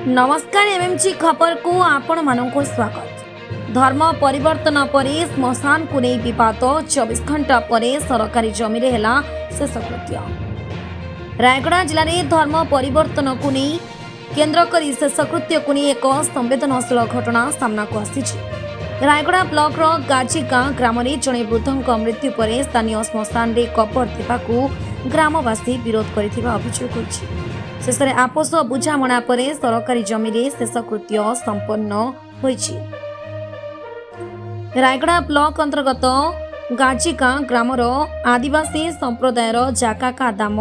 नमस्कार एमएमजी खबर को आपण मानक स्वागत। धर्म परिवर्तन पर श्मशान को नहीं विवाद 24 घंटा पर सरकारी जमी है शेषकृत्य। रायगड़ा जिले में धर्म परिवर्तन को नहीं केन्द्र कर शेषकृत्य को नहीं एक संवेदनशील घटना सामना को आसी। रायगड़ा ब्लॉक गाजीगाँ ग्राम में जड़े वृद्धों मृत्यु पर स्थानीय श्मशान में कबर देवाकू ग्रामवासी विरोध करथिबा अभियोग होइछि। शेष में आपस बुझामणा पर सरकारी जमी में शेषकृत्य संपन्न होइछि। रायगड़ा ब्लॉक अंतर्गत गाजीगाँ ग्रामर आदिवासी संप्रदायर जाका का दाम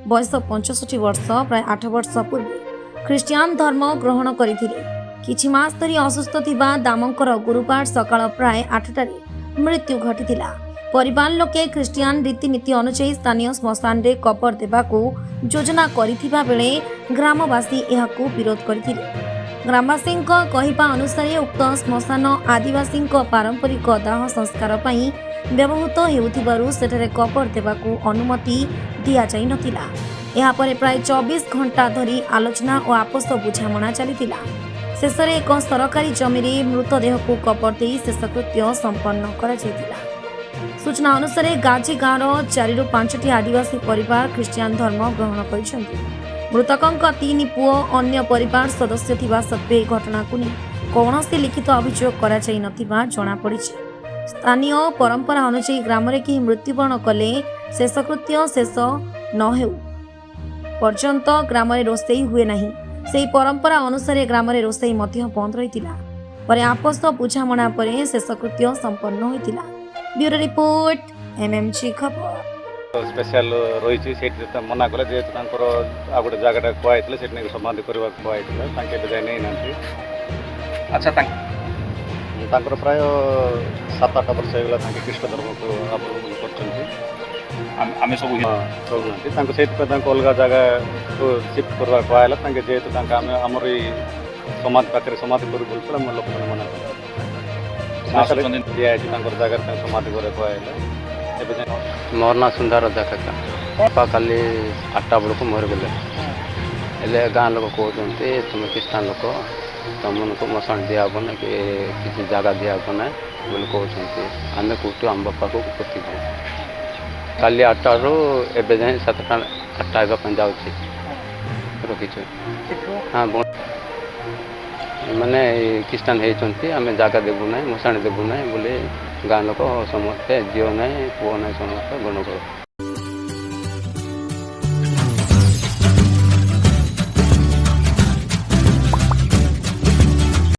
बयस 65 वर्ष प्राय 8 वर्ष पूर्व ख्रीष्टियान धर्म ग्रहण करथिले। किछि मास धरी असुस्थ थिबा दामंकर गुरुवार सकाळ प्राय 8टारे मृत्यु घटिथिला। परिवार लोके ख्रीष्टियान रीतिनीति अनुसार स्थानीय श्मशान रे कबर देवाकू योजना करिथिबा बेले ग्रामवासी एहाकू विरोध करथिले। ग्रामवासी कहिबा अनुसार उक्त श्मशान आदिवासी पारंपरिक दाह संस्कार पई व्यवहृत हेउथिबारु सेठारे कबर देवाकू अनुमति दिया जाई नथिला। एहा परे प्राय 24 घंटा धरी आलोचना और आपस बुझामणा चलिथिला। शेष में एक सरकारी जमी में मृतदेह को कबर दे शेषकृत्य संपन्न करा जायतिला। सूचना अनुसार गाजीगाँव 4 ରୁ 5ଟି आदिवासी परिवार ख्रीष्टियान धर्म ग्रहण करिसेंति। मृतकों 3 पुओ अन्य परिवार सदस्य थिबा सत्वे घटना को नहीं कौनसी लिखित अभियोग करा जाय नथिबा जणा पड़िछि। स्थानीय परंपरा अनुसार ग्राम में कि मृत्युवरण कले शेषकृत्य शेष न हेउ पर्यंत ग्राम में रोषेई हुए नहीं। से परंपरा अनुसार ग्राम में रोषेई मध्य बंद रही। आपस बुझामणा पर शेषकृत्य संपन्न होइतिला। ब्यूरो रिपोर्ट एमएमजी खबर। स्पेशल रही से मना कले जेहेतु आ गोटे जगह कहते से समाधि करने कहते नहीं ना। अच्छा प्राय 7-8 वर्ष होगा ख्रीष्ट धर्म को आम सब चलुना अलग जगह को शिफ्ट करवा कहला जेहेतु आमर समाधि पाखे समाधि कर लोक मैंने मना जगह समाधि कर कहला। मोर ना सुंदर जाका काली 8टा बेलू मर गले गाँ लोक कहते तुम ख्रीष्टान लोक तुमको मशाण दिहब ना कि किसी जगह दिहब ना बोले कहते आम कौटू आम बापा को पोती काली 8टा रू एवं जाए 7टा 8टा जाऊँगी रखीच। हाँ माने ख्रीष्टान होती आम जगह देवु ना मशाण देवु ना बोले गाँ लोक समस्ते झील ना पुओ ना समस्त गण कर